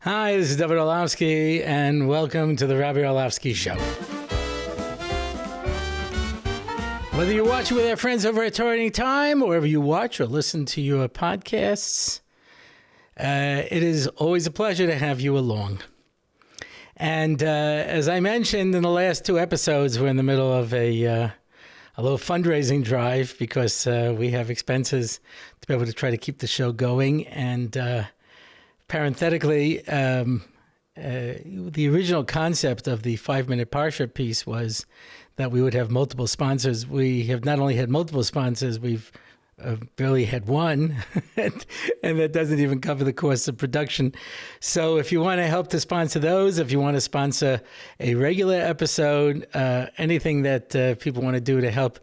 Hi, this is Dovid Orlofsky, and welcome to the Rabbi Orlofsky Show. Whether you watch with our friends over at Torah Anytime, or wherever you watch or listen to your podcasts, it is always a pleasure to have you along. And as I mentioned in the last two episodes, we're in the middle of a little fundraising drive because we have expenses to be able to try to keep the show going. And parenthetically, the original concept of the 5-minute parsha piece was that we would have multiple sponsors. We have not only had multiple sponsors, we've barely had one, and that doesn't even cover the cost of production. So if you want to help to sponsor those, if you want to sponsor a regular episode, anything that people want to do to help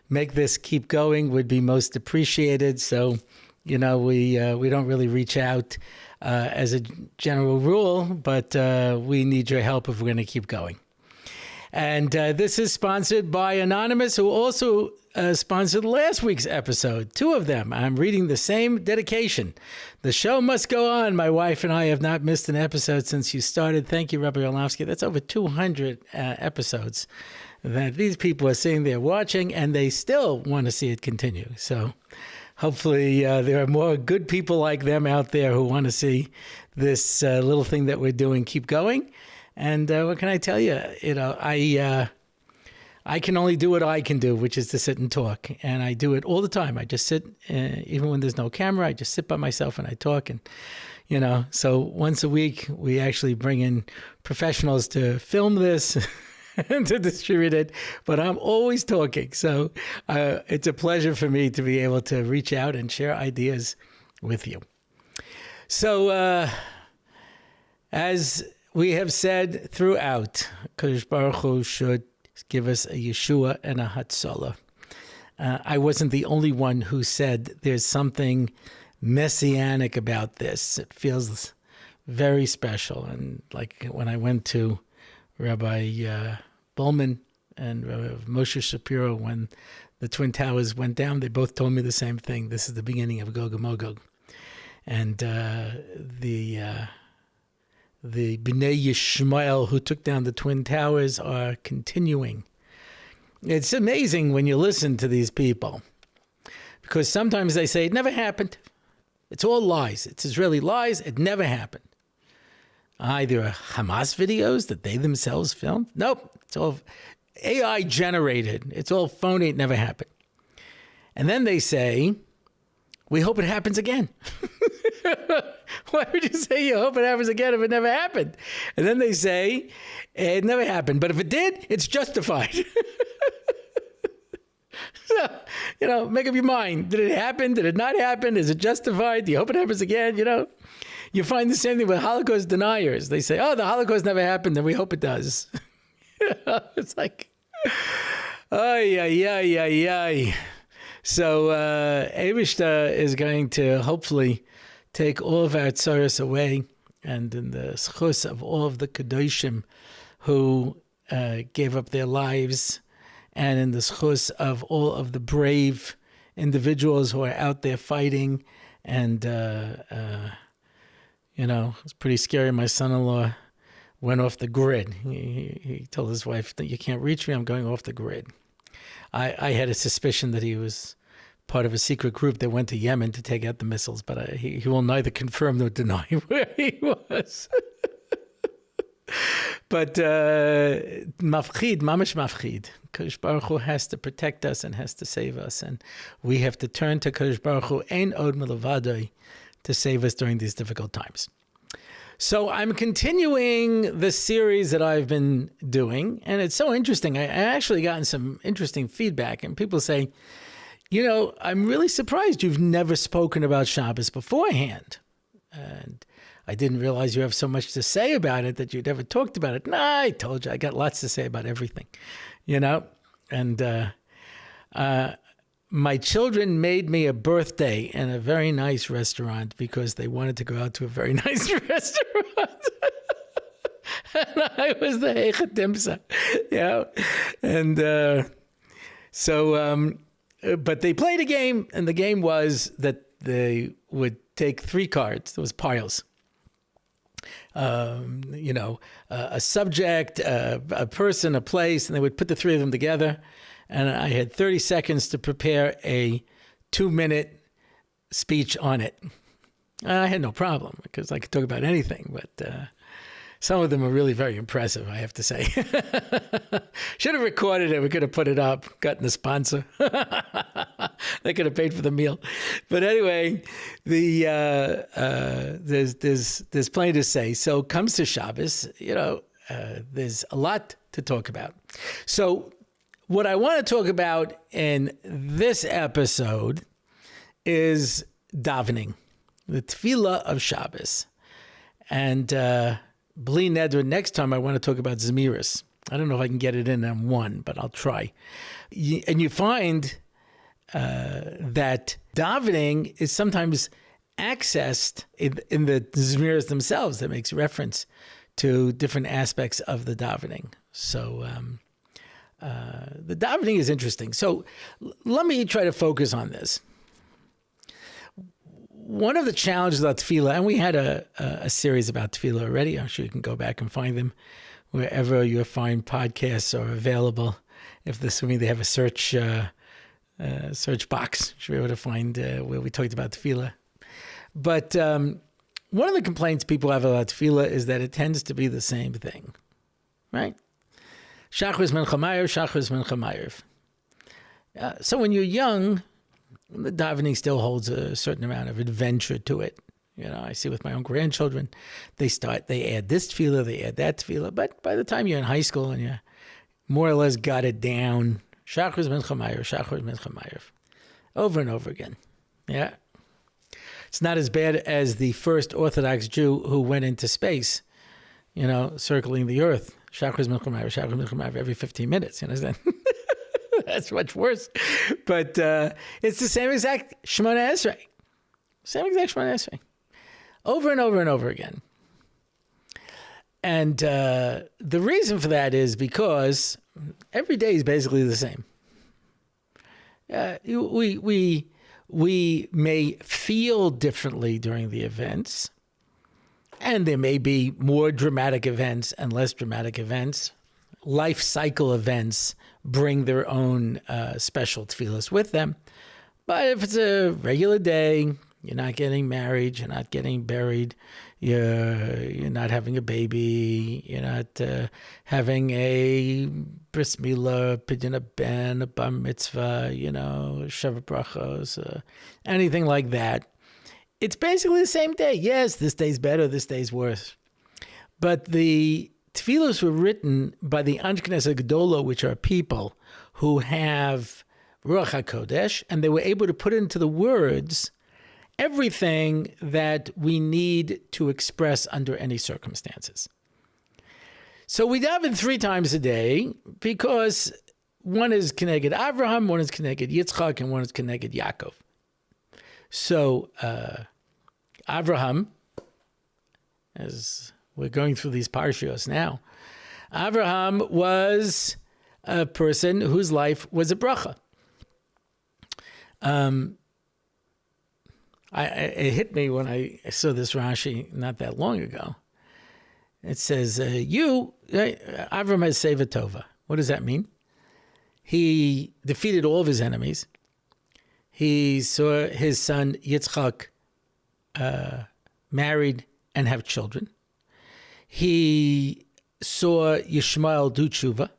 make this keep going would be most appreciated. So, you know, we don't really reach out as a general rule, but we need your help if we're going to keep going. And this is sponsored by Anonymous, who also sponsored last week's episode. Two of them. I'm reading the same dedication. The show must go on. My wife and I have not missed an episode since you started. Thank you, Rabbi Orlofsky. That's over 200 episodes that these people are sitting there watching, and they still want to see it continue. So hopefully there are more good people like them out there who want to see this little thing that we're doing keep going. And what can I tell you? You know, I can only do what I can do, which is to sit and talk. And I do it all the time. I just sit, even when there's no camera, I just sit by myself and I talk. And, you know, so once a week, we actually bring in professionals to film this and to distribute it, but I'm always talking. So it's a pleasure for me to be able to reach out and share ideas with you. So as we have said throughout, Kadosh Baruch Hu should give us a Yeshua and a Hatzalah. I wasn't the only one who said there's something messianic about this. It feels very special. And like when I went to Rabbi Bowman and Moshe Shapiro, when the Twin Towers went down, they both told me the same thing. This is the beginning of Gog and Magog. And the Bnei Yishmael who took down the Twin Towers are continuing. It's amazing when you listen to these people, because sometimes they say it never happened. It's all lies. It's Israeli lies. It never happened. There are Hamas videos that they themselves filmed. Nope. It's all AI generated. It's all phony. It never happened. And then they say, we hope it happens again. Why would you say you hope it happens again if it never happened? And then they say, it never happened. But if it did, it's justified. So, you know, make up your mind. Did it happen? Did it not happen? Is it justified? Do you hope it happens again? You know, you find the same thing with Holocaust deniers. They say, oh, the Holocaust never happened, then we hope it does. It's like, ay, ay, ay, ay, ay. So Eivishter is going to hopefully take all of our tzaros away, and in the schus of all of the Kedoshim who gave up their lives, and in the schus of all of the brave individuals who are out there fighting. And, you know, it's pretty scary. My son-in-law went off the grid. He told his wife that you can't reach me, I'm going off the grid. I had a suspicion that he was part of a secret group that went to Yemen to take out the missiles, but he will neither confirm nor deny where he was. But mafchid, mamash mafchid. Kadosh Baruch Hu has to protect us and has to save us, and we have to turn to Kadosh Baruch Hu ein od milavadoi to save us during these difficult times. So I'm continuing the series that I've been doing, and it's so interesting. I actually gotten some interesting feedback, and people say, you know, I'm really surprised you've never spoken about Shabbos beforehand. And I didn't realize you have so much to say about it that you'd ever talked about it. Nah, I told you, I got lots to say about everything, you know. And my children made me a birthday in a very nice restaurant because they wanted to go out to a very nice restaurant. And I was the Heicha Dimsa, you know. And but they played a game, and the game was that they would take 3 cards. There was piles. a subject, a person, a place, and they would put the three of them together. And I had 30 seconds to prepare a 2-minute speech on it. I had no problem because I could talk about anything, but some of them are really very impressive, I have to say. Should have recorded it. We could have put it up, gotten a sponsor. They could have paid for the meal. But anyway, there's plenty to say. So comes to Shabbos, there's a lot to talk about. So what I want to talk about in this episode is davening, the tefillah of Shabbos. And Bli Nedra, next time I want to talk about Zemiris. I don't know if I can get it in on one, but I'll try. And you find that davening is sometimes accessed in the Zemiris themselves that makes reference to different aspects of the davening. So the davening is interesting. So let me try to focus on this. One of the challenges about tefillah, and we had a series about tefillah already. I'm sure you can go back and find them wherever your fine podcasts are available. If assuming they have a search box, you should be able to find where we talked about tefillah. But one of the complaints people have about tefillah is that it tends to be the same thing, right? Shachris Mincha Ma'ariv, Shachris Mincha Ma'ariv. So when you're young, the davening still holds a certain amount of adventure to it. I see with my own grandchildren, they add this tefillah, they add that tefillah. But by the time you're in high school and you more or less got it down, Shachris Mincha Ma'ariv, Shachris Mincha Ma'ariv, over and over again. Yeah. It's not as bad as the first Orthodox Jew who went into space, circling the earth. Shachris Mincha Ma'ariv, Shachris Mincha Ma'ariv every 15 minutes. You understand? That's much worse. But it's the same exact Shemona Esrei. Same exact Shemona Esrei. Over and over and over again. And the reason for that is because every day is basically the same. We may feel differently during the events, and there may be more dramatic events and less dramatic events. Life cycle events bring their own special tefillahs with them. But if it's a regular day, you're not getting married, you're not getting buried, you're not having a baby, you're not having a bris milah, pidyon ben, a bar mitzvah, Shabbat brachos, anything like that. It's basically the same day. Yes, this day's better, this day's worse. But the tefillos were written by the Anshe Knesset Gedola, which are people who have Ruach HaKodesh, and they were able to put into the words everything that we need to express under any circumstances. So we daven 3 times a day because one is Keneged Avraham, one is Keneged Yitzchak, and one is Keneged Yaakov. So Avraham, as we're going through these parshas now, Avraham was a person whose life was a bracha. It hit me when I saw this Rashi not that long ago. It says, Avram has Seva Tova. What does that mean? He defeated all of his enemies. He saw his son Yitzchak married and have children. He saw Yishmael do tshuva.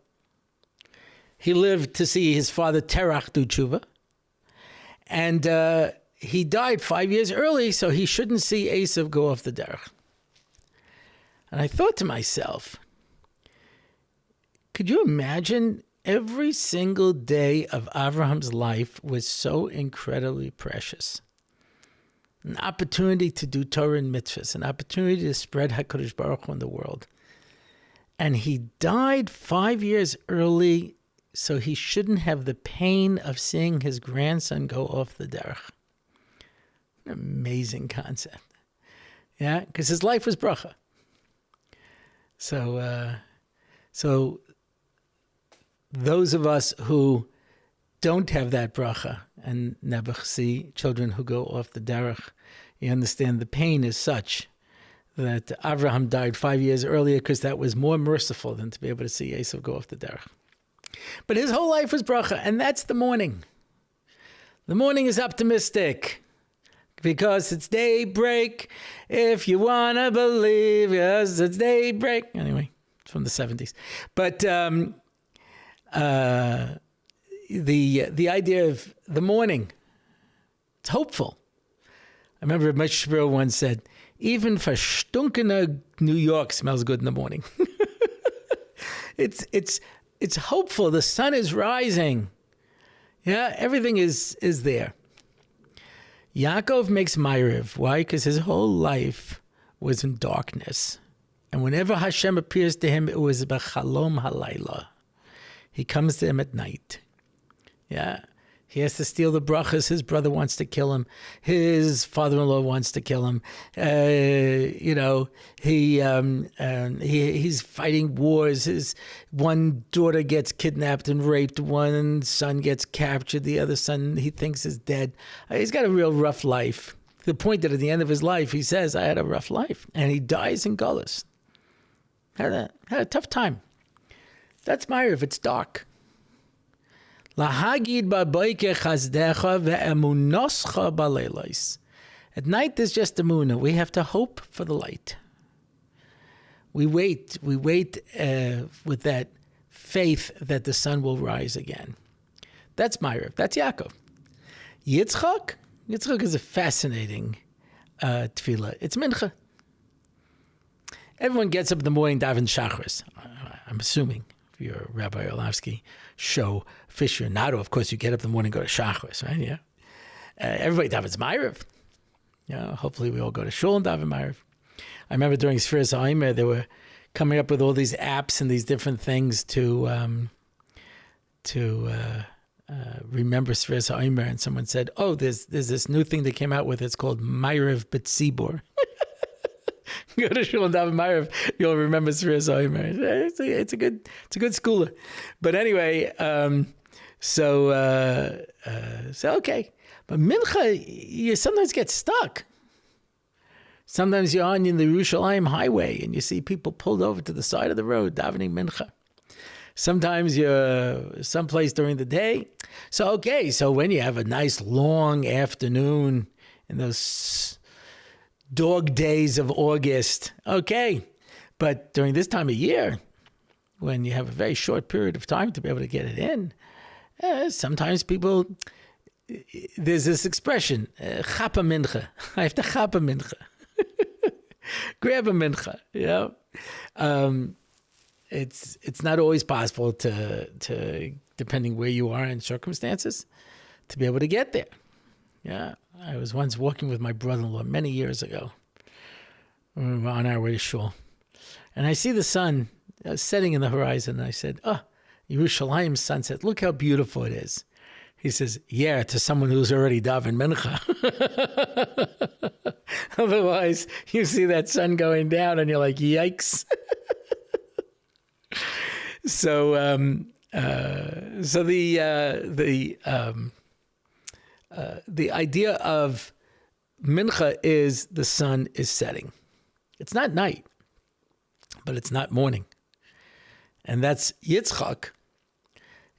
He lived to see his father Terach do tshuva. And he died 5 years early, so he shouldn't see Esav go off the derech. And I thought to myself, could you imagine every single day of Avraham's life was so incredibly precious? An opportunity to do Torah and mitzvahs, an opportunity to spread HaKadosh Baruch Hu in the world. And he died 5 years early, so he shouldn't have the pain of seeing his grandson go off the derech. An amazing concept. Yeah, because his life was bracha. So those of us who don't have that bracha and never see children who go off the derech, you understand the pain is such that Avraham died 5 years earlier because that was more merciful than to be able to see Esav go off the derech. But his whole life was bracha, and that's the morning. The morning is optimistic because it's daybreak. If you want to believe, yes, it's daybreak. Anyway, it's from the 70s. But the idea of the morning, it's hopeful. I remember Moshe Shapiro once said, even verstunkene New York smells good in the morning. It's hopeful. The sun is rising. Yeah, everything is there. Yaakov makes Ma'ariv. Why? Because his whole life was in darkness. And whenever Hashem appears to him, it was b'chalom halayla. He comes to him at night. Yeah. He has to steal the brachas. His brother wants to kill him. His father-in-law wants to kill him. He's fighting wars. His one daughter gets kidnapped and raped. One son gets captured. The other son he thinks is dead. He's got a real rough life. To the point that at the end of his life, he says, I had a rough life. And he dies in Gullus. Had a tough time. That's Ma'ariv. It's dark. At night, there's just emunah. We have to hope for the light. We wait with that faith that the sun will rise again. That's Ma'ariv. That's Yaakov. Yitzchak is a fascinating tefillah. It's mincha. Everyone gets up in the morning, daven shachris. I'm assuming. Your Rabbi Orlofsky show Fisher Nado. Of course, you get up in the morning and go to Shabbos, right? Yeah. Everybody davens Ma'ariv. Yeah. Hopefully, we all go to shul and daven Ma'ariv. I remember during Sfiras HaOmer, they were coming up with all these apps and these different things to remember Sfiras HaOmer. And someone said, "Oh, there's this new thing they came out with. It's called Ma'ariv B'tzibur." Go to shul and daven Ma'ariv, you'll remember Sfiras HaOmer. It's a good schooler. But anyway, so okay. But mincha, you sometimes get stuck. Sometimes you're on the Yerushalayim highway and you see people pulled over to the side of the road davening mincha. Sometimes you're someplace during the day. So when you have a nice long afternoon in those dog days of August, okay. But during this time of year, when you have a very short period of time to be able to get it in, sometimes people, there's this expression, chapa mincha. I have to chapa mincha. Grab a mincha, you know. It's not always possible to depending where you are in circumstances, to be able to get there. Yeah. I was once walking with my brother-in-law many years ago. We were on our way to shul. And I see the sun setting in the horizon. And I said, Yerushalayim sunset. Look how beautiful it is. He says, yeah, to someone who's already daven mincha. Otherwise, you see that sun going down and you're like, yikes. So the idea of mincha is the sun is setting. It's not night, but it's not morning. And that's Yitzchak.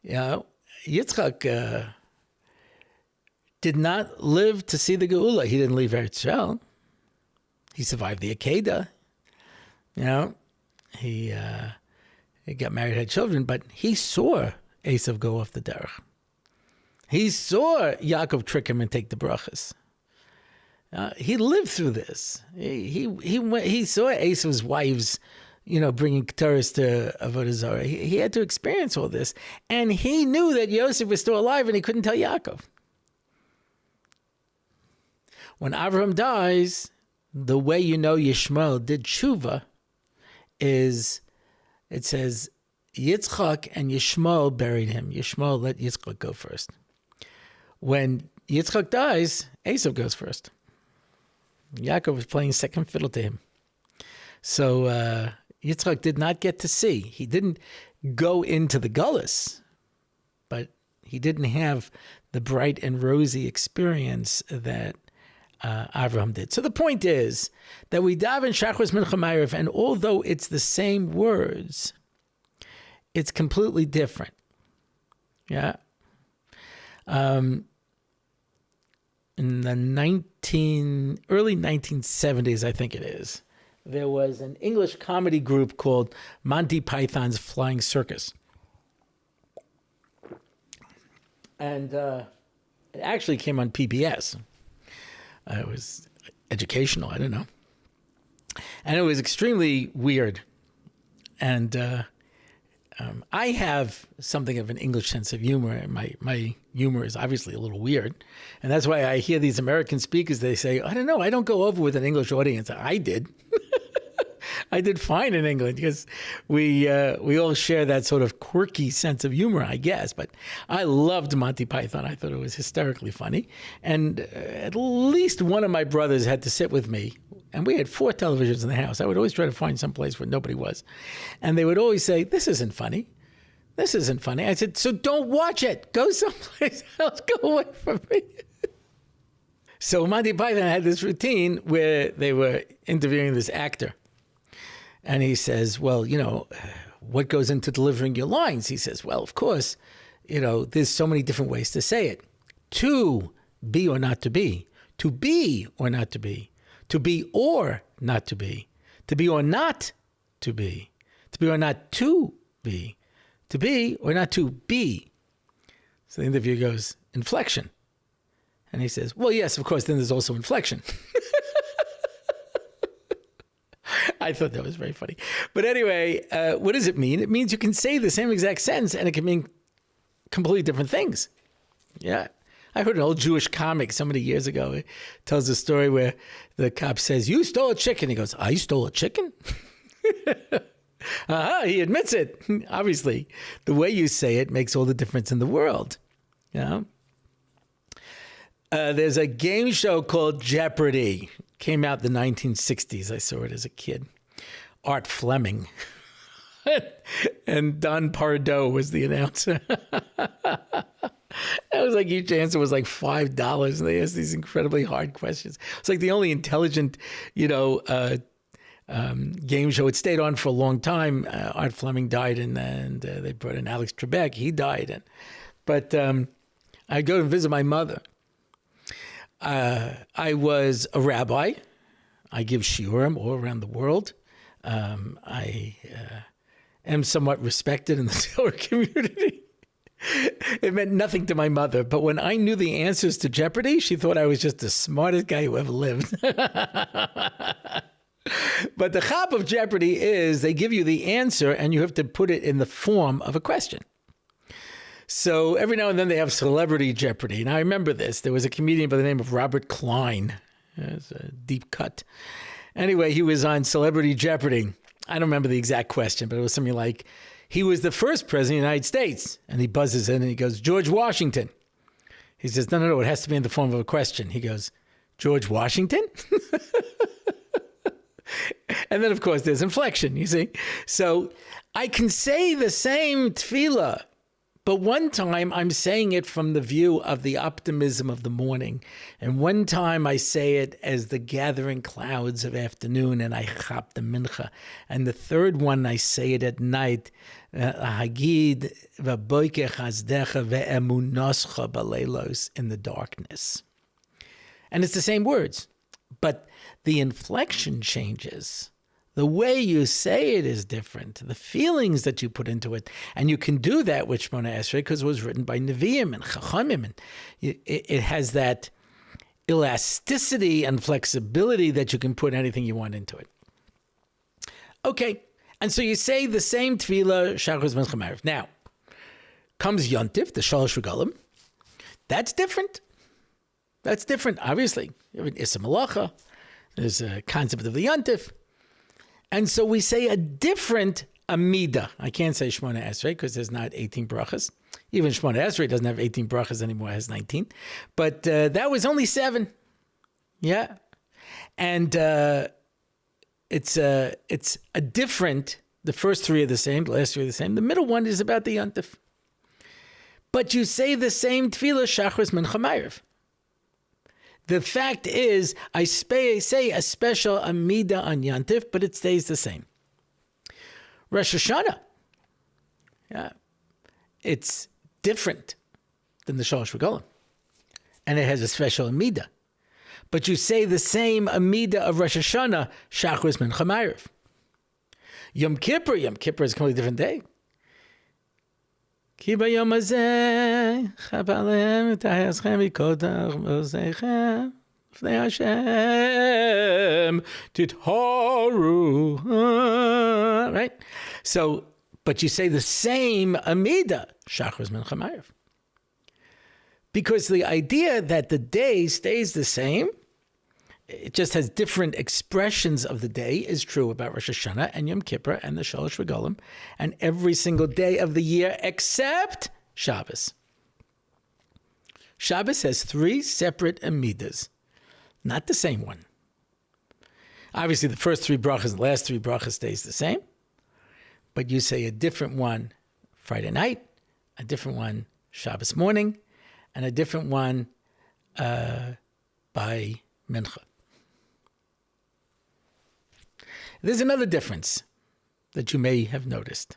You know, Yitzchak did not live to see the Geula. He didn't leave Eretz Yisrael. He survived the Akedah. You know, he got married, had children, but he saw Esav go off the derech. He saw Yaakov trick him and take the brachas. He lived through this. He saw Esav's wives, bringing keteros to Avodah Zarah. He had to experience all this, and he knew that Yosef was still alive, and he couldn't tell Yaakov. When Avraham dies, the way Yishmael did tshuva is, it says, Yitzchak and Yishmael buried him. Yishmael let Yitzchak go first. When Yitzchak dies, Esav goes first. Yaakov was playing second fiddle to him. So Yitzchak did not get to see. He didn't go into the gullus, but he didn't have the bright and rosy experience that Avraham did. So the point is that we daven Shachris Mincha Ma'ariv, and although it's the same words, it's completely different. Yeah. In the early 1970s, I think it is, there was an English comedy group called Monty Python's Flying Circus. And it actually came on PBS. It was educational, I don't know. And it was extremely weird. And I have something of an English sense of humor. My humor is obviously a little weird. And that's why I hear these American speakers, they say, I don't know, I don't go over with an English audience. I did. I did fine in England because we all share that sort of quirky sense of humor, I guess. But I loved Monty Python. I thought it was hysterically funny. And at least one of my brothers had to sit with me. And we had 4 televisions in the house. I would always try to find some place where nobody was. And they would always say, this isn't funny. This isn't funny. I said, so don't watch it. Go someplace else. Go away from me. So Monty Python had this routine where they were interviewing this actor. And he says, well, what goes into delivering your lines? He says, well, of course, there's so many different ways to say it. To be or not to be or not to be or not to be or not to be or not to be or not to be. So the interviewer goes, inflection. And he says, well, yes, of course, then there's also inflection. I thought that was very funny. But anyway, what does it mean? It means you can say the same exact sentence and it can mean completely different things. Yeah. I heard an old Jewish comic so many years ago. It tells a story where the cop says, you stole a chicken. He goes, I stole a chicken? He admits it. Obviously, the way you say it makes all the difference in the world. There's a game show called Jeopardy! Came out in the 1960s. I saw it as a kid. Art Fleming. And Don Pardo was the announcer. It was like each answer was like $5, and they asked these incredibly hard questions. It's like the only intelligent, game show. It stayed on for a long time. Art Fleming died, and they brought in Alex Trebek. He died. But I go to visit my mother. I was a rabbi. I give shiurim all around the world. I am somewhat respected in the Torah community. It meant nothing to my mother, but when I knew the answers to Jeopardy, she thought I was just the smartest guy who ever lived. But the chap of Jeopardy is they give you the answer and you have to put it in the form of a question. So every now and then they have Celebrity Jeopardy. And I remember this. There was a comedian by the name of Robert Klein. It's a deep cut. Anyway, he was on Celebrity Jeopardy. I don't remember the exact question, but it was something like, he was the first president of the United States. And he buzzes in and he goes, George Washington. He says, no, it has to be in the form of a question. He goes, George Washington? And then, of course, there's inflection, you see. So I can say the same tefillah, but one time I'm saying it from the view of the optimism of the morning. And one time I say it as the gathering clouds of afternoon and I chap the mincha. And the third one I say it at night, Hagid v'boike chazdecha ve'emunoscha b'leilos, in the darkness. And it's the same words, but the inflection changes. The way you say it is different. The feelings that you put into it. And you can do that with Shemona Esrei because it was written by Nevi'im and Chachamim. And it has that elasticity and flexibility that you can put anything you want into it. Okay. And so you say the same tefillah, Shachos Mincha Ma'ariv. Now, comes Yontif, the Shalosh Regalim. That's different. That's different, obviously. You have an Issa Malacha. There's a concept of the Yontif. And so we say a different Amida. I can't say Shemona Esrei because there's not 18 brachas. Even Shemona Esrei doesn't have 18 brachas anymore, it has 19. But that was only 7. Yeah. And it's a different, the first 3 are the same, the last 3 are the same. The middle one is about the Yontif. But you say the same tefillah, Shachris Mincha Ma'ariv. The fact is, I say a special Amida on Yantif, but it stays the same. Rosh Hashanah, yeah, it's different than the Shalosh Regalim, and it has a special Amida. But you say the same Amida of Rosh Hashanah, Shachris Mincha Ma'ariv. Yom Kippur is a completely different day. Ki bayom hazeh chapalem v'tayaschem v'kodach v'oseichem v'nei Hashem titharu. Right? So, but you say the same Amida, Shachris Mincha Ma'ariv. Because the idea that the day stays the same, it just has different expressions of the day, is true about Rosh Hashanah and Yom Kippur and the Shalosh Regalim and every single day of the year except Shabbos. Shabbos has 3 separate Amidas, not the same one. Obviously, the first 3 brachas and the last 3 brachas stays the same, but you say a different one Friday night, a different one Shabbos morning, and a different one by Mincha. There's another difference that you may have noticed.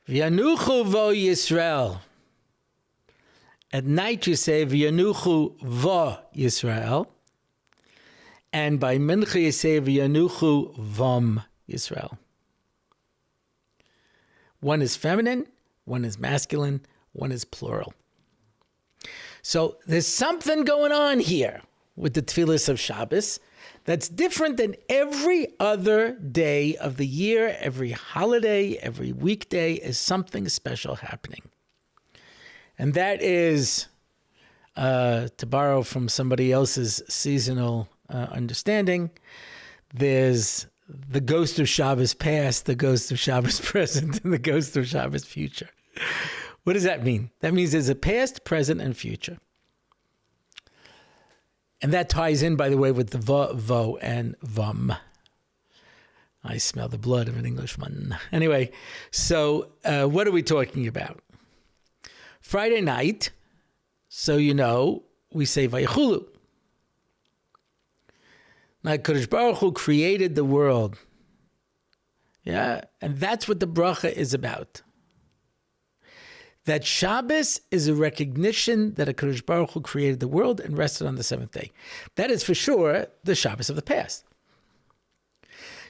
V'yanuchu vo Yisrael. At night you say V'yanuchu vo Yisrael. And by Mincha you say V'yanuchu vom Yisrael. One is feminine, one is masculine, one is plural. So there's something going on here with the tefillas of Shabbos that's different than every other day of the year. Every holiday, every weekday is something special happening. And that is, to borrow from somebody else's seasonal understanding, there's the ghost of Shabbos past, the ghost of Shabbos present, and the ghost of Shabbos future. What does that mean? That means there's a past, present, and future. And that ties in, by the way, with the vo, and vom. I smell the blood of an Englishman. Anyway, so what are we talking about? Friday night, so you know, we say Vayechulu. Now, Kadosh Baruch Hu created the world. Yeah, and that's what the bracha is about. That Shabbos is a recognition that HaKadosh Baruch Hu created the world and rested on the 7th day. That is for sure the Shabbos of the past.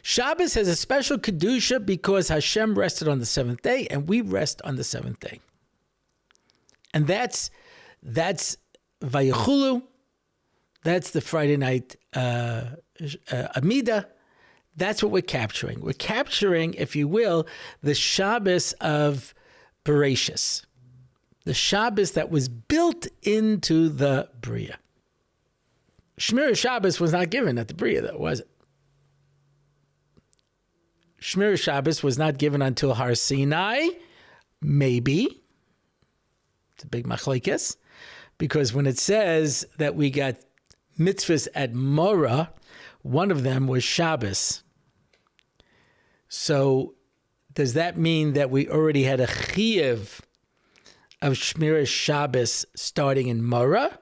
Shabbos has a special Kedusha because Hashem rested on the 7th day and we rest on the 7th day. And that's Vayechulu, that's the Friday night Amida. That's what we're capturing. We're capturing, if you will, the Shabbos of Bereshis, the Shabbos that was built into the Bria. Shmir Shabbos was not given at the Bria, though, was it? Shmir Shabbos was not given until Har Sinai, maybe. It's a big machlekes, because when it says that we got mitzvahs at Morah, one of them was Shabbos. So does that mean that we already had a chiyuv of Shmiras Shabbos starting in Morah?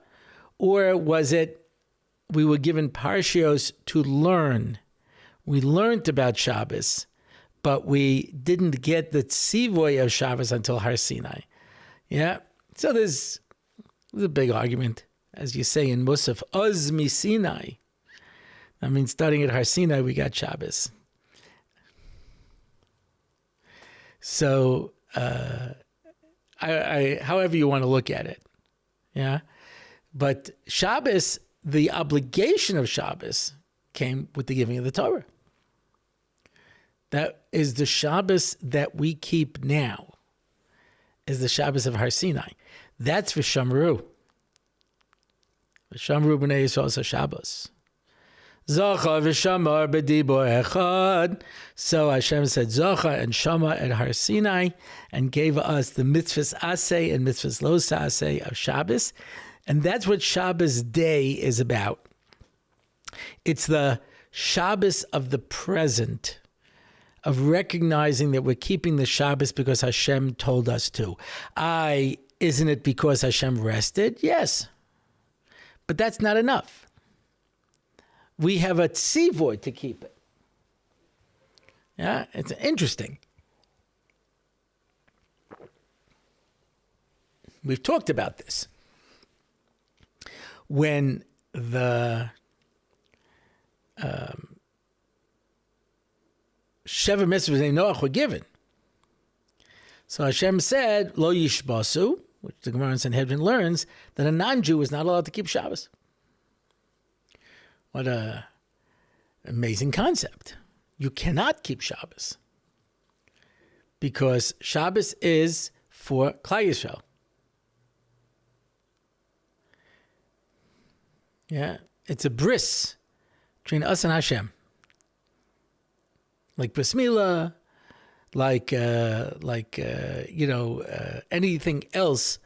Or was it we were given parshios to learn? We learned about Shabbos, but we didn't get the tzivoy of Shabbos until Har Sinai. Yeah? So there's a big argument. As you say in Musaf, Oz mi Sinai. I mean, starting at Har Sinai, we got Shabbos. So, however you want to look at it, yeah. But Shabbos, the obligation of Shabbos, came with the giving of the Torah. That is the Shabbos that we keep now, is the Shabbos of Har Sinai. That's V'shamru. V'shamru b'nei Yisrael Shabbos. Zacha v'shamar b'dibor echad. So Hashem said Zacha and Shama at Har Sinai and gave us the mitzvahs aseh and mitzvahs lo aseh of Shabbos. And that's what Shabbos day is about. It's the Shabbos of the present, of recognizing that we're keeping the Shabbos because Hashem told us to. Isn't it because Hashem rested? Yes. But that's not enough. We have a tzivoy to keep it. Yeah, it's interesting. We've talked about this. When the Sheva mitzvahs in Noach were given, so Hashem said, Lo yishbasu, which the Gemara in Sanhedrin learns, that a non-Jew is not allowed to keep Shabbos. What a amazing concept. You cannot keep Shabbos because Shabbos is for Klal Yisrael. Yeah, it's a bris between us and Hashem. Like bris milah, like anything else.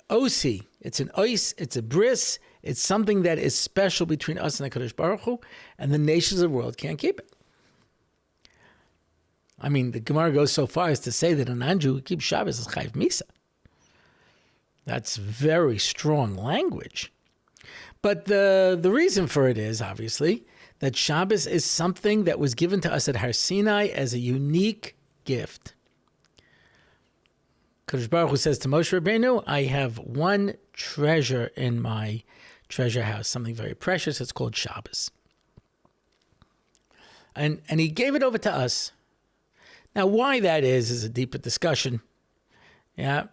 Osi, it's an ois, it's a bris, it's something that is special between us and HaKadosh Baruch Hu, and the nations of the world can't keep it. I mean, the Gemara goes so far as to say that a non-Jew who keeps Shabbos is chayiv misa. That's very strong language. But the reason for it is, obviously, that Shabbos is something that was given to us at Har Sinai as a unique gift. Kadosh Baruch Hu says to Moshe Rabbeinu, I have one treasure in my treasure house, something very precious. It's called Shabbos. And he gave it over to us. Now, why that is a deeper discussion. Yeah.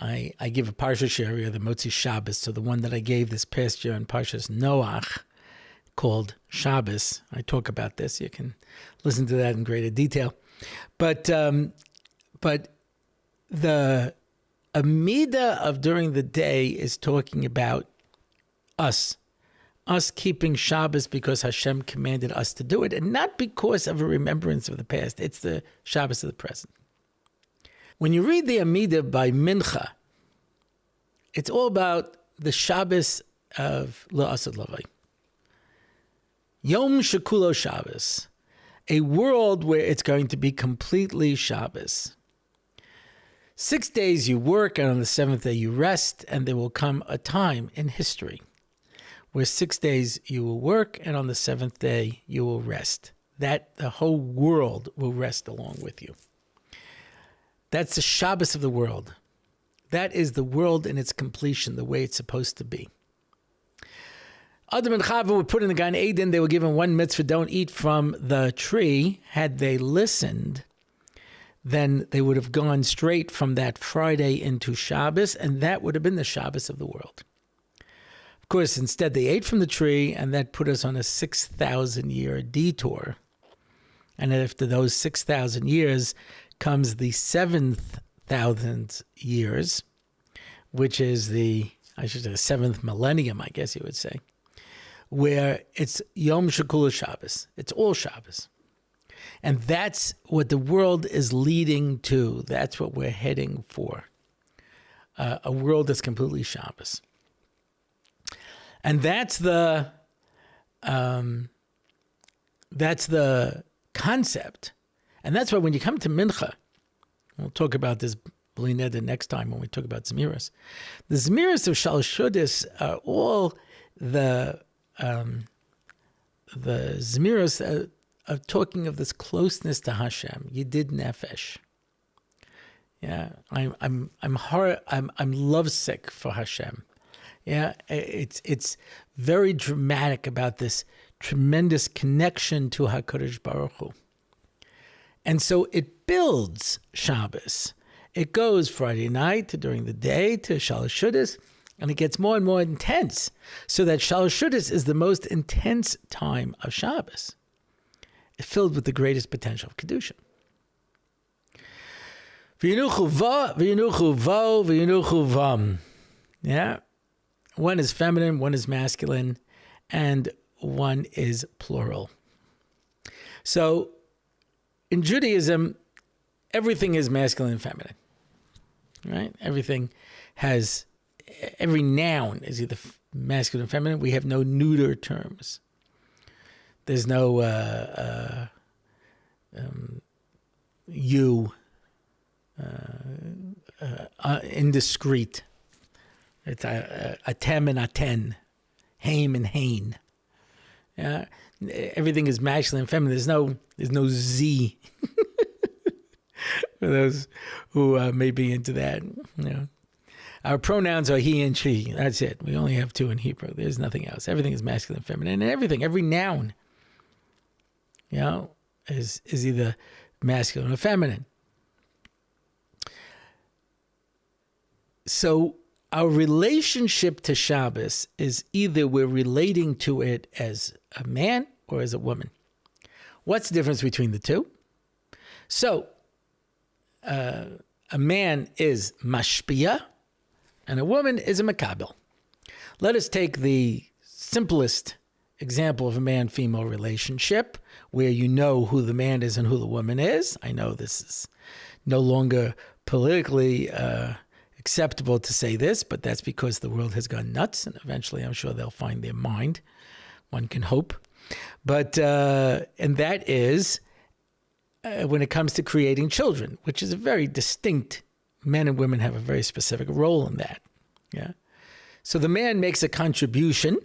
I give a parshas area, the Motzi Shabbos, so the one that I gave this past year in parshas Noach, called Shabbos. I talk about this. You can listen to that in greater detail. But the Amida of during the day is talking about us keeping Shabbos because Hashem commanded us to do it, and not because of a remembrance of the past. It's the Shabbos of the present. When you read the Amida by Mincha, it's all about the Shabbos of La'asad Lavai. Yom Shekulo Shabbos, a world where it's going to be completely Shabbos. 6 days you work, and on the seventh day you rest, and there will come a time in history where 6 days you will work, and on the seventh day you will rest. That the whole world will rest along with you. That's the Shabbos of the world. That is the world in its completion, the way it's supposed to be. Adam and Chava were put in the Gan Eden. They were given one mitzvah, don't eat from the tree. Had they listened, then they would have gone straight from that Friday into Shabbos, and that would have been the Shabbos of the world. Of course, instead they ate from the tree, and that put us on a 6,000-year detour. And after those 6,000 years comes the 7,000 years, which is the seventh millennium, I guess you would say, where it's Yom Shekulo Shabbos. It's all Shabbos. And that's what the world is leading to. That's what we're heading for. A world that's completely Shabbos. And that's the concept. And that's why when you come to Mincha, we'll talk about this B'li Neder next time when we talk about Zmiros. The Zmiros of Shalosh Shudas are all the Zmiros of talking of this closeness to Hashem. Yedid Nefesh. Yeah, I'm lovesick for Hashem. Yeah, it's very dramatic about this tremendous connection to HaKadosh Baruch Hu. And so it builds Shabbos. It goes Friday night to during the day to Shalosh Shudas, and it gets more and more intense, so that Shalosh Shudas is the most intense time of Shabbos. It's filled with the greatest potential of Kedusha. V'yinuchu va, v'yinuchu vo, v'yinuchu vam. Yeah. One is feminine, one is masculine, and one is plural. So in Judaism, everything is masculine and feminine, right? Every noun is either masculine or feminine. We have no neuter terms. There's no you, indiscreet. It's a tem and a ten, haim and hain. Yeah, everything is masculine and feminine. There's no Z. For those who may be into that, Our pronouns are he and she. That's it. We only have two in Hebrew. There's nothing else. Everything is masculine and feminine. And every noun, is either masculine or feminine. So our relationship to Shabbos is either we're relating to it as a man or as a woman. What's the difference between the two? So a man is mashpia and a woman is a makabel. Let us take the simplest example of a man-female relationship where you know who the man is and who the woman is. I know this is no longer politically acceptable to say this, but that's because the world has gone nuts, and eventually I'm sure they'll find their mind. One can hope. But, and that is when it comes to creating children, which is a very distinct, men and women have a very specific role in that. Yeah. So the man makes a contribution,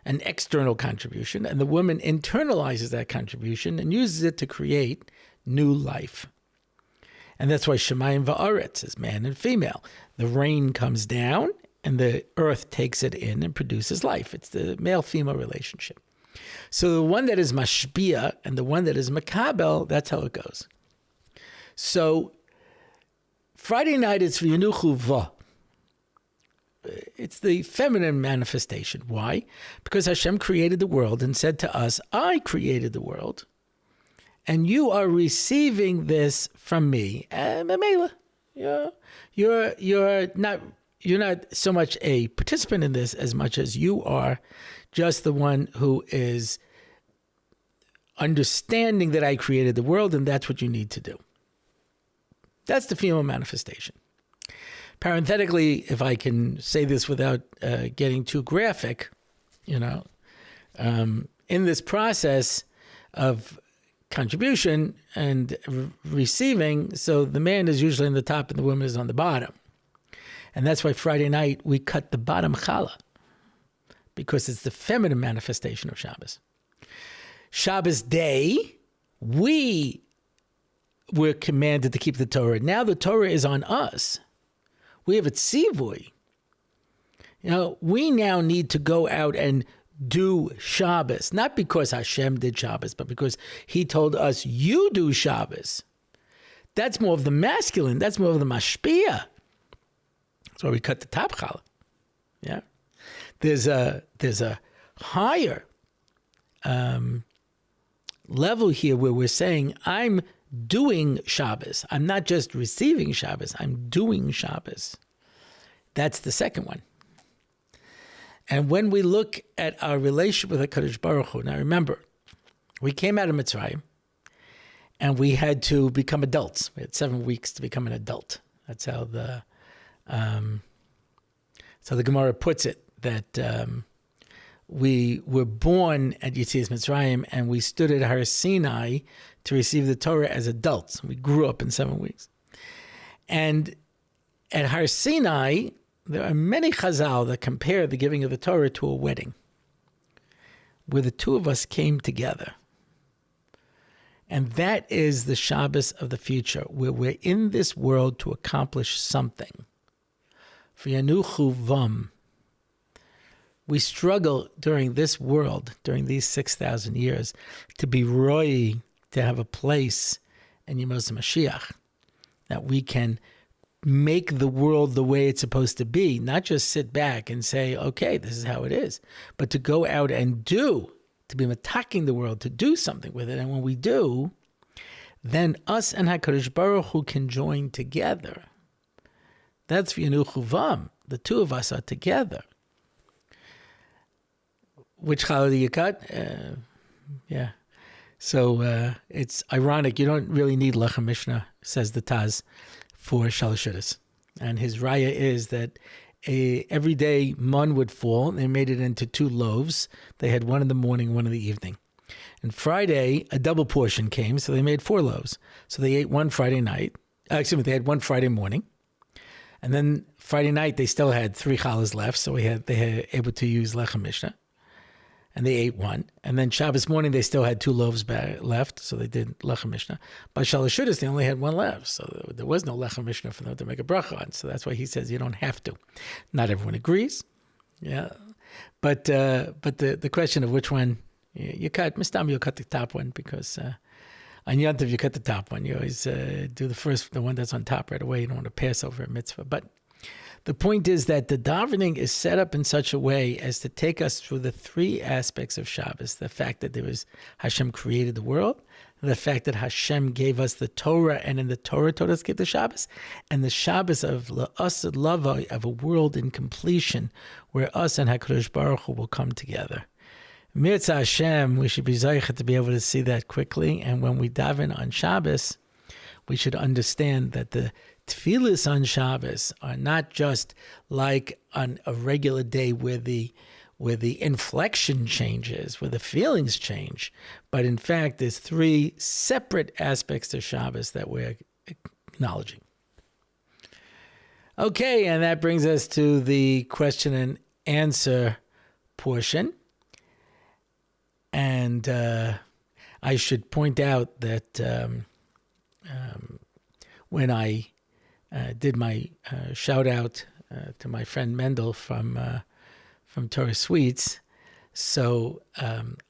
an external contribution, and the woman internalizes that contribution and uses it to create new life. And that's why Shemayim va'aretz is man and female. The rain comes down and the earth takes it in and produces life. It's the male-female relationship. So the one that is mashpia and the one that is makabel, that's how it goes. So Friday night is v'yanuchu va. It's the feminine manifestation. Why? Because Hashem created the world and said to us, I created the world, and you are receiving this from me. Mamela, you're not so much a participant in this as much as you are just the one who is understanding that I created the world, and that's what you need to do. That's the female manifestation. Parenthetically, if I can say this without getting too graphic, in this process of contribution and receiving, so the man is usually on the top and the woman is on the bottom. And that's why Friday night we cut the bottom challah, because it's the feminine manifestation of Shabbos. Shabbos day, we were commanded to keep the Torah. Now the Torah is on us. We have a tzivui. We now need to go out and do Shabbos, not because Hashem did Shabbos, but because He told us, you do Shabbos. That's more of the masculine. That's more of the mashpia. That's why we cut the top challah. Yeah, there's a higher level here where we're saying, I'm doing Shabbos. I'm not just receiving Shabbos. I'm doing Shabbos. That's the second one. And when we look at our relationship with HaKadosh Baruch Hu, now remember, we came out of Mitzrayim and we had to become adults. We had 7 weeks to become an adult. That's how the Gemara puts it, that we were born at Yetzias Mitzrayim and we stood at Har Sinai to receive the Torah as adults. We grew up in 7 weeks. And at Har Sinai, there are many chazal that compare the giving of the Torah to a wedding, where the two of us came together. And that is the Shabbos of the future, where we're in this world to accomplish something. V'yanuchu vam. We struggle during this world, during these 6,000 years, to be roy, to have a place in Yemos HaMashiach, that we can make the world the way it's supposed to be, not just sit back and say, okay, this is how it is, but to go out and do, to be attacking the world, to do something with it. And when we do, then us and HaKadosh Baruch Hu can join together. That's V'yanuchu vam. The two of us are together. Which challah do you cut? Yeah. So it's ironic. You don't really need Lechem Mishnah, says the Taz, for Shalosh. And his raya is that every day man would fall. They made it into 2 loaves. They had one in the morning, one in the evening. And Friday, a double portion came, so they made 4 loaves. So they ate one Friday night. They had one Friday morning. And then Friday night, they still had 3 challahs left, so they were able to use lechem mishnah, and they ate one. And then Shabbos morning, they still had 2 loaves left, so they did lechem mishnah. By Shalosh Shudas, they only had 1 left, so there was no lechem mishnah for them to make a bracha on. So that's why he says you don't have to. Not everyone agrees, yeah. But the question of which one you cut, Mistam, you'll cut the top one, because on Yontiv, you cut the top one. You always do the one that's on top right away. You don't want to pass over a mitzvah. But the point is that the davening is set up in such a way as to take us through the 3 aspects of Shabbos. The fact that Hashem created the world, the fact that Hashem gave us the Torah, and in the Torah told us to get the Shabbos, and the Shabbos of La'asad Lava, of a world in completion, where us and HaKadosh Baruch Hu will come together. Mirza Hashem, we should be zeichet to be able to see that quickly. And when we daven on Shabbos, we should understand that the tefillas on Shabbos are not just like on a regular day where the inflection changes, where the feelings change, but in fact, there's 3 separate aspects to Shabbos that we're acknowledging. Okay, and that brings us to the question and answer portion. And I should point out that when I did my shout out to my friend Mendel from Torah Sweets, so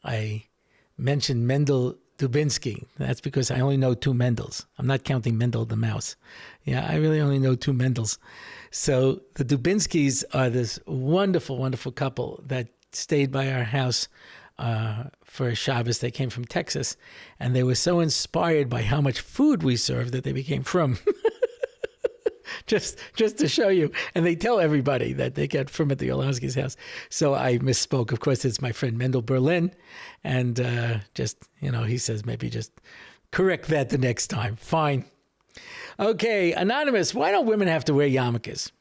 I mentioned Mendel Dubinsky. That's because I only know 2 Mendels. I'm not counting Mendel the mouse. Yeah, I really only know 2 Mendels. So the Dubinskys are this wonderful, wonderful couple that stayed by our house for Shabbos. They came from Texas, and they were so inspired by how much food we served that they became from. just to show you. And they tell everybody that they get from at the Orlofsky's house. So I misspoke. Of course, it's my friend Mendel Berlin. And he says maybe just correct that the next time. Fine. Okay, Anonymous, why don't women have to wear yarmulkes?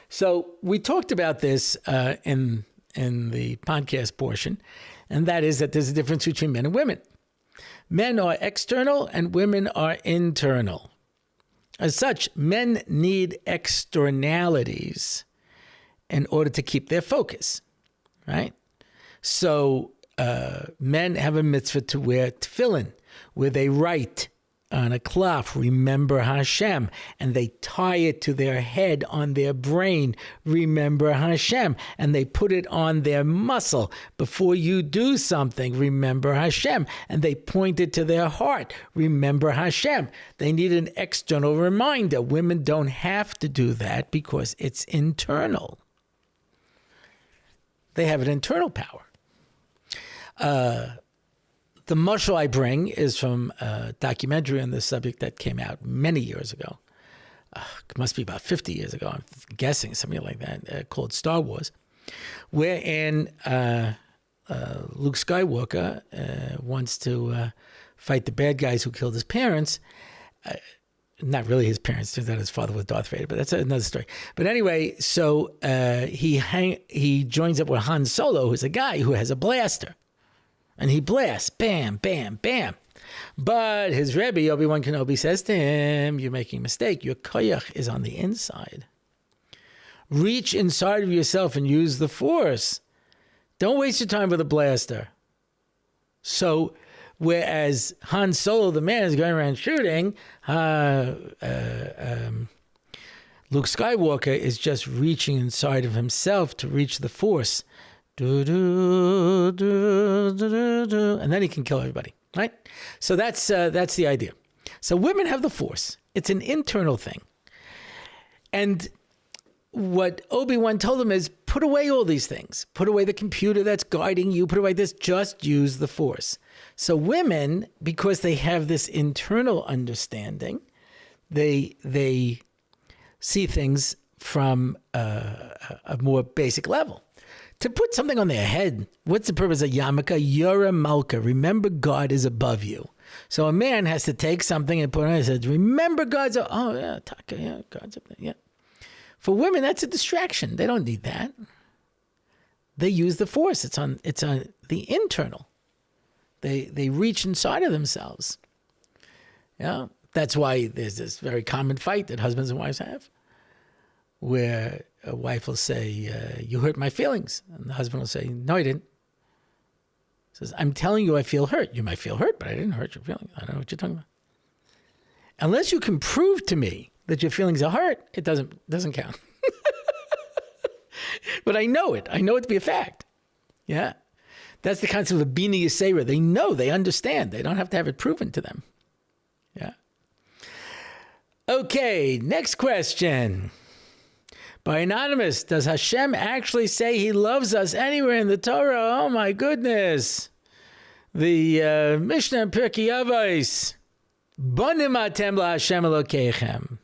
So we talked about this in the podcast portion, and that is that there's a difference between men and women. Men are external and women are internal. As such, men need externalities in order to keep their focus, right? So men have a mitzvah to wear tefillin, where they write on a cloth, remember Hashem, and they tie it to their head on their brain, remember Hashem, and they put it on their muscle. Before you do something, remember Hashem, and they point it to their heart, remember Hashem. They need an external reminder. Women don't have to do that because it's internal. They have an internal power. The mashal I bring is from a documentary on this subject that came out many years ago. It must be about 50 years ago, I'm guessing, something like that, called Star Wars, wherein Luke Skywalker wants to fight the bad guys who killed his parents. Not really his parents, turns out his father was Darth Vader, but that's another story. But anyway, so he joins up with Han Solo, who's a guy who has a blaster. And he blasts, bam, bam, bam. But his Rebbe, Obi-Wan Kenobi, says to him, you're making a mistake. Your koyach is on the inside. Reach inside of yourself and use the force. Don't waste your time with a blaster. So, whereas Han Solo, the man, is going around shooting, Luke Skywalker is just reaching inside of himself to reach the force. And then he can kill everybody, right? So that's the idea. So women have the force. It's an internal thing. And what Obi-Wan told him is, put away all these things. Put away the computer that's guiding you. Put away this. Just use the force. So women, because they have this internal understanding, they see things from a more basic level. To put something on their head, what's the purpose of yarmulke? You're a malka. Remember, God is above you. So a man has to take something and put it on his head. Remember, God's up. Oh, yeah, taka, yeah, God's up there. Yeah. For women, that's a distraction. They don't need that. They use the force. It's on the internal. They reach inside of themselves. Yeah. That's why there's this very common fight that husbands and wives have. where a wife will say, you hurt my feelings. And the husband will say, no, I didn't. He says, I'm telling you I feel hurt. You might feel hurt, but I didn't hurt your feelings. I don't know what you're talking about. Unless you can prove to me that your feelings are hurt, it doesn't count. But I know it. I know it to be a fact. Yeah. That's the concept of Bina Yisera. They know, they understand. They don't have to have it proven to them. Yeah. Okay, next question. By Anonymous, does Hashem actually say he loves us anywhere in the Torah? Oh my goodness. The Mishnah in Pirkei Avos. Bonim atem laHashem Elokeichem.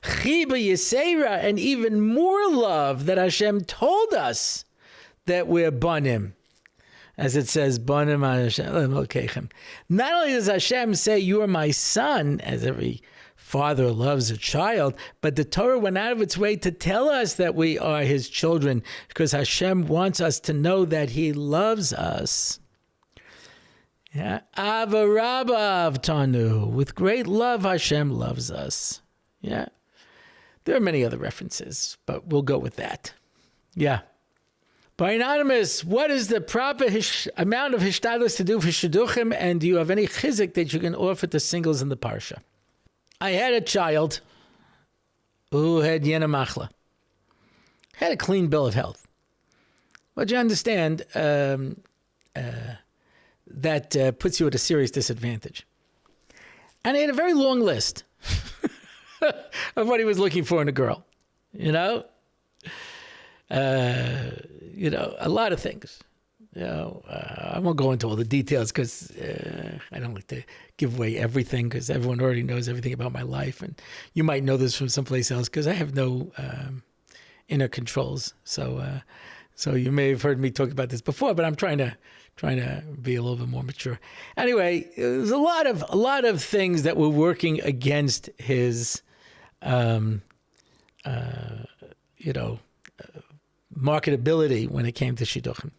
Chiba Yisera, and even more love that Hashem told us that we're Bonim. As it says, Bonim Hashem Elokeichem. Not only does Hashem say, you are my son, as every father loves a child, but the Torah went out of its way to tell us that we are his children, because Hashem wants us to know that he loves us. Yeah. Ava Rabba Avtanu. With great love, Hashem loves us. Yeah. There are many other references, but we'll go with that. Yeah. By Anonymous, what is the proper amount of hishtadlus to do for shidduchim, and do you have any chizik that you can offer to singles in the parsha? I had a child who had yena machla, had a clean bill of health. But you understand, that puts you at a serious disadvantage. And he had a very long list of what he was looking for in a girl, a lot of things. I won't go into all the details because I don't like to give away everything, because everyone already knows everything about my life. And you might know this from someplace else, because I have no inner controls. So you may have heard me talk about this before, but I'm trying to be a little bit more mature. Anyway, there's a lot of things that were working against his, marketability when it came to shidduchim.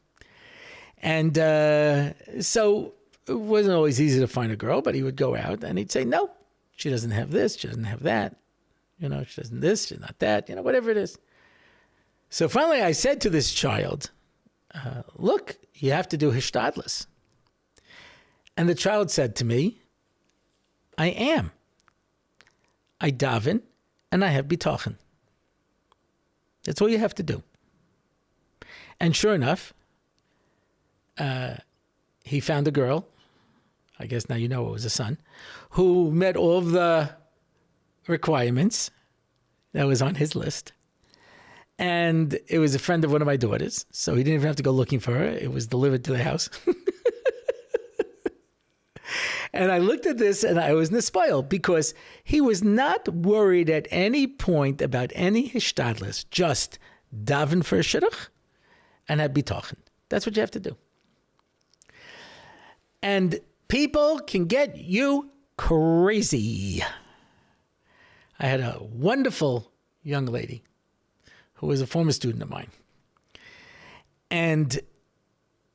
And so it wasn't always easy to find a girl, but he would go out and he'd say, no, she doesn't have this, she doesn't have that. She doesn't this, she's not that, whatever it is. So finally I said to this child, look, you have to do hishtadlus. And the child said to me, I am. I daven and I have bitachon. That's all you have to do. And sure enough, he found a girl, I guess now you know it was a son, who met all of the requirements that was on his list. And it was a friend of one of my daughters, so he didn't even have to go looking for her. It was delivered to the house. And I looked at this and I was nespoiled, because he was not worried at any point about any hishtadlus, just daven for a shidduch and have bitachon. That's what you have to do. And people can get you crazy. I had a wonderful young lady who was a former student of mine. And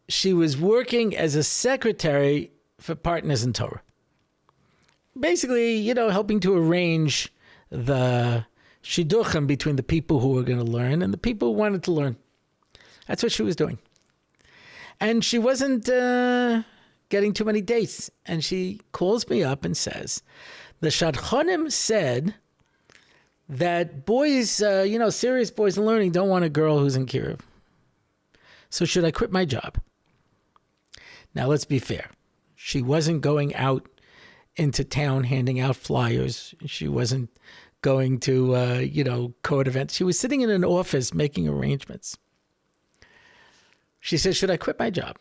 she was working as a secretary for Partners in Torah. Basically, helping to arrange the shidduchim between the people who were going to learn and the people who wanted to learn. That's what she was doing. And she wasn't getting too many dates. And she calls me up and says, the Shadchanim said that boys, serious boys in learning don't want a girl who's in Kiruv. So should I quit my job? Now, let's be fair. She wasn't going out into town handing out flyers. She wasn't going to, code events. She was sitting in an office making arrangements. She said, should I quit my job?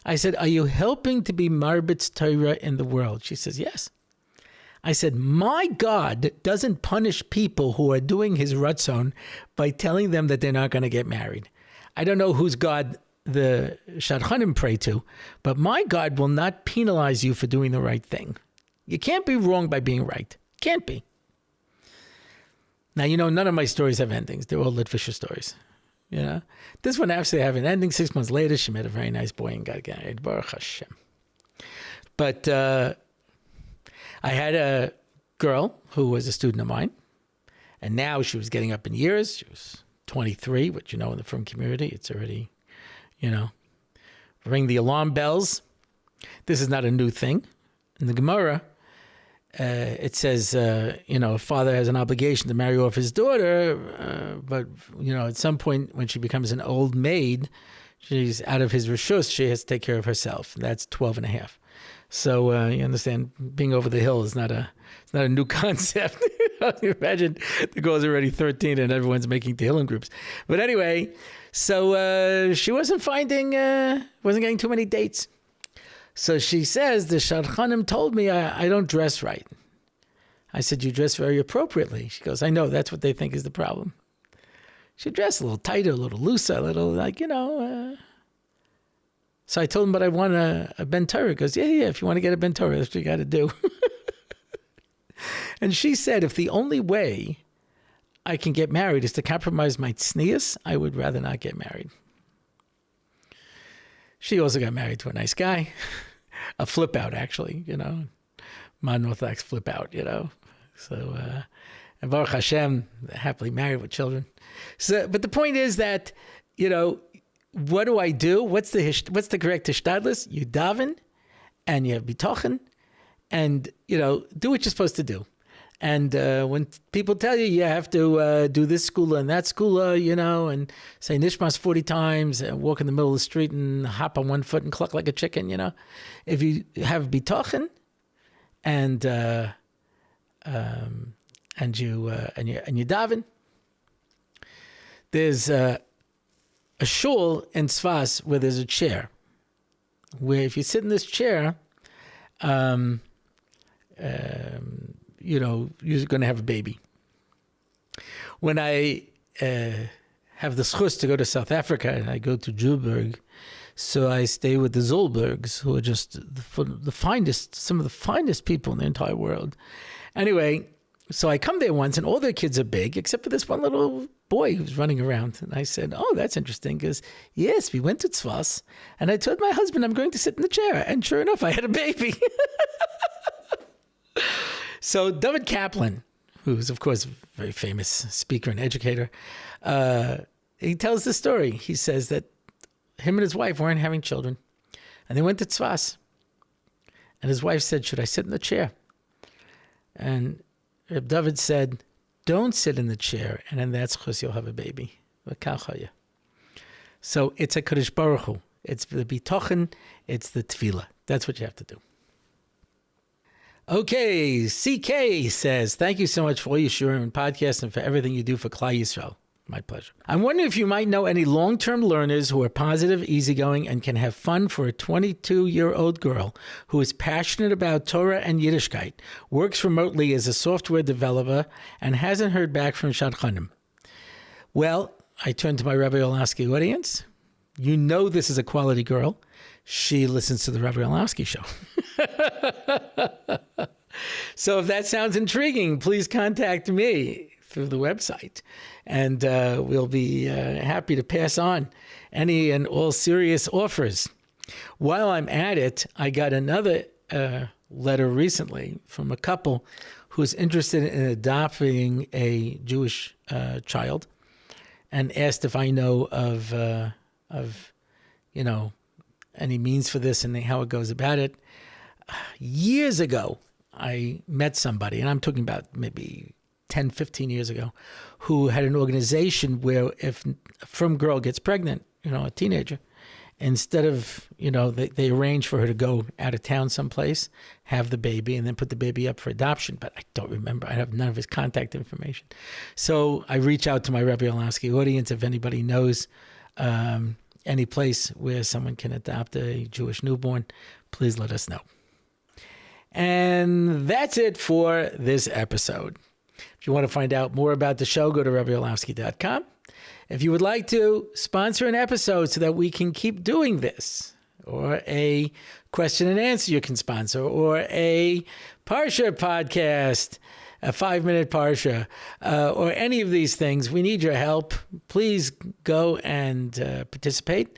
I said, are you helping to be Marbitz Torah in the world? She says, yes. I said, my God doesn't punish people who are doing his ratzon by telling them that they're not going to get married. I don't know whose God the Shadchanim pray to, but my God will not penalize you for doing the right thing. You can't be wrong by being right. Can't be. Now, none of my stories have endings. They're all Litvisher stories. This one actually have an ending. 6 months later, she met a very nice boy and got married. Baruch Hashem. But I had a girl who was a student of mine, And now she was getting up in years. She was 23, which, in the frum community, it's already, ring the alarm bells. This is not a new thing. In the Gemara, it says, a father has an obligation to marry off his daughter, but, at some point when she becomes an old maid, she's out of his reshus, she has to take care of herself. That's 12 and a half. So you understand, being over the hill is not a new concept. You imagine the girl's already 13 and everyone's making Tehillim groups. But anyway, so she wasn't getting too many dates. So she says, the Shadchanim told me I don't dress right. I said, you dress very appropriately. She goes, I know, that's what they think is the problem. She dressed a little tighter, a little looser, a little So I told him, but I want a Ben Torah. He goes, yeah, if you want to get a Ben Torah, that's what you got to do. And she said, if the only way I can get married is to compromise my tznius, I would rather not get married. She also got married to a nice guy, a flip out, actually, modern Orthodox flip out, So, and Baruch Hashem, happily married with children. So, but the point is that, what do I do? What's the correct hishtadlus? You daven, and you have bitochen, and do what you're supposed to do. And when people tell you you have to do this skula and that skula, and say nishmas 40 times, and walk in the middle of the street and hop on one foot and cluck like a chicken, if you have bitochen and you daven, there's a shul in Tzfas where there's a chair, where if you sit in this chair, you're going to have a baby. When I have the schus to go to South Africa and I go to Joburg, so I stay with the Zolbergs, who are just the finest, some of the finest people in the entire world. Anyway, so I come there once and all their kids are big, except for this one little boy who's running around. And I said, oh, that's interesting, because yes, we went to Tzfas and I told my husband I'm going to sit in the chair. And sure enough, I had a baby. So David Kaplan, who's, of course, a very famous speaker and educator, he tells the story. He says that him and his wife weren't having children, and they went to Tzfas. And his wife said, should I sit in the chair? And Reb David said, don't sit in the chair, and in that schus you'll have a baby. So it's a Kodesh Baruch Hu. It's the bitochen, it's the tefillah. That's what you have to do. Okay, CK says, thank you so much for all your shiurim and podcasts and for everything you do for Klal Yisrael. My pleasure. I'm wondering if you might know any long-term learners who are positive, easygoing, and can have fun for a 22-year-old girl who is passionate about Torah and Yiddishkeit, works remotely as a software developer, and hasn't heard back from Shadchanim. Well, I turn to my Rabbi Orlofsky audience. You know this is a quality girl. She listens to the Rabbi Orlofsky show. So if that sounds intriguing, please contact me through the website, and we'll be happy to pass on any and all serious offers. While I'm at it, I got another letter recently from a couple who's interested in adopting a Jewish child, and asked if I know of any means for this and how it goes about it. Years ago, I met somebody, and I'm talking about maybe 10, 15 years ago, who had an organization where if a frum girl gets pregnant, a teenager, instead of, they arrange for her to go out of town someplace, have the baby, and then put the baby up for adoption. But I don't remember. I have none of his contact information. So I reach out to my Rabbi Orlofsky audience. If anybody knows any place where someone can adopt a Jewish newborn, please let us know. And that's it for this episode. If you want to find out more about the show, go to RabbiOrlofsky.com. If you would like to sponsor an episode so that we can keep doing this, or a question and answer you can sponsor, or a parsha podcast, a 5-minute parsha, or any of these things, we need your help. Please go and participate.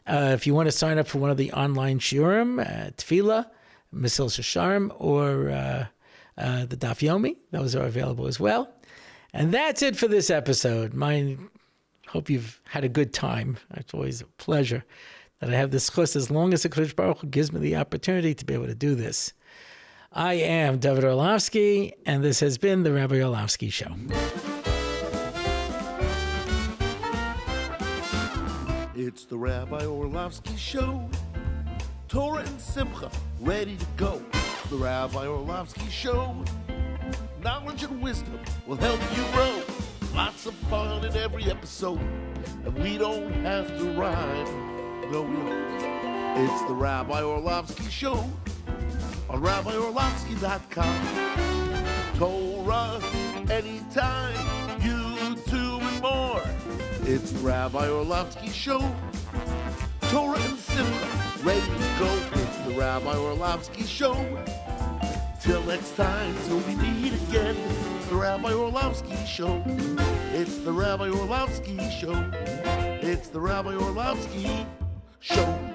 If you want to sign up for one of the online shiurim, Tefillah, Mesil Shasharim, or the Daf Yomi, those are available as well. And that's it for this episode. Hope you've had a good time. It's always a pleasure that I have this chus as long as the Kodesh Baruch Hu gives me the opportunity to be able to do this. I am Dovid Orlofsky, and this has been the Rabbi Orlofsky Show. It's the Rabbi Orlofsky Show. Torah and Simcha, ready to go. It's the Rabbi Orlofsky Show. Knowledge and wisdom will help you grow. Lots of fun in every episode, and we don't have to rhyme. No, we don't. It's the Rabbi Orlofsky Show on RabbiOrlofsky.com. Torah anytime, YouTube and more. It's the Rabbi Orlofsky Show. Torah and Simcha, ready to go. It's the Rabbi Orlofsky Show. Till next time, till we meet again. It's the Rabbi Orlofsky Show. It's the Rabbi Orlofsky Show. It's the Rabbi Orlofsky Show.